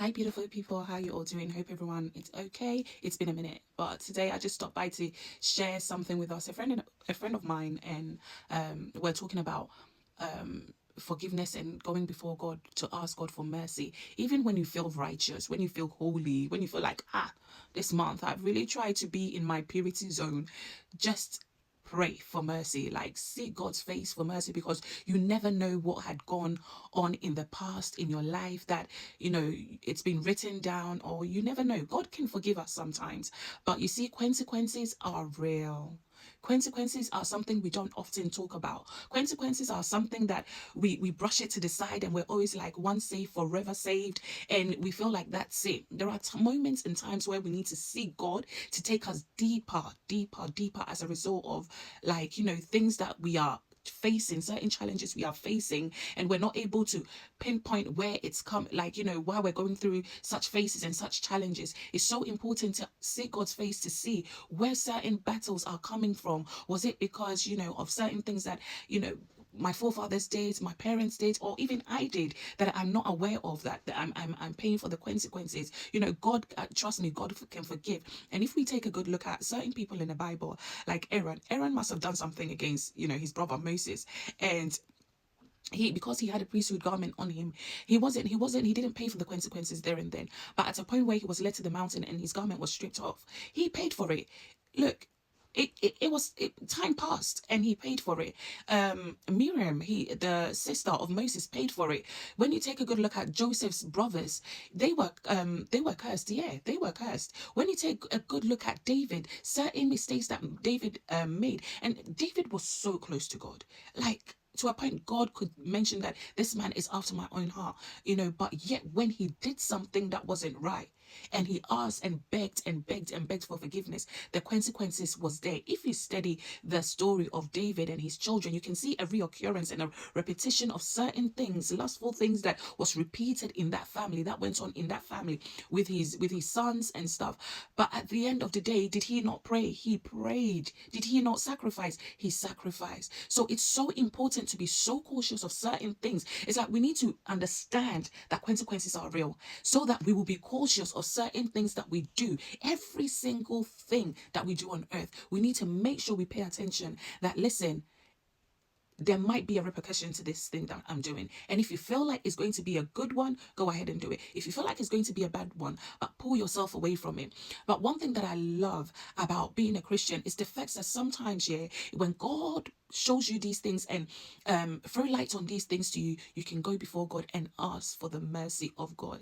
Hi, beautiful people. How you all doing? Hope everyone is okay. It's been a minute, but today I just stopped by to share something with us. A friend of mine, and we're talking about forgiveness and going before God to ask God for mercy. Even when you feel righteous, when you feel holy, when you feel like this month I've really tried to be in my purity zone, just pray for mercy, like seek God's face for mercy, because you never know what had gone on in the past in your life that it's been written down, or you never know. God can forgive us sometimes, but you see, consequences are real. Consequences are something we don't often talk about. Consequences are something that we brush it to the side, and we're always like, once saved, forever saved, and we feel like that's it. There are moments and times where we need to seek God to take us deeper, deeper, deeper, as a result of, like, things that we are facing, certain challenges we are facing, and we're not able to pinpoint where it's come, like, while we're going through such phases and such challenges. It's so important to seek God's face to see where certain battles are coming from. Was it because of certain things that my forefathers did, my parents did, or even I did, that I'm not aware of, that I'm paying for the consequences? God, trust me, God can forgive. And if we take a good look at certain people in the Bible, like Aaron must have done something against his brother Moses, and because he had a priesthood garment on him, he didn't pay for the consequences there and then. But at a point where he was led to the mountain and his garment was stripped off, he paid for it. Look, time passed and he paid for it. Miriam, the sister of Moses, paid for it. When you take a good look at Joseph's brothers, they were cursed. Yeah, they were cursed. When you take a good look at David, certain mistakes that David made, and David was so close to God, like, to a point God could mention that this man is after my own heart, but yet when he did something that wasn't right, and he asked and begged and begged and begged for forgiveness, the consequences was there. If you study the story of David and his children, you can see a reoccurrence and a repetition of certain things, lustful things that was repeated in that family, that went on in that family with his sons and stuff. But at the end of the day, did he not pray? He prayed. Did he not sacrifice? He sacrificed. So it's so important to be so cautious of certain things. It's like we need to understand that consequences are real, so that we will be cautious of certain things that we do. Every single thing that we do on earth, we need to make sure we pay attention that, listen, there might be a repercussion to this thing that I'm doing. And if you feel like it's going to be a good one, go ahead and do it. If you feel like it's going to be a bad one, pull yourself away from it. But one thing that I love about being a Christian is the fact that sometimes, yeah, when God shows you these things and throw light on these things to you, you can go before God and ask for the mercy of God.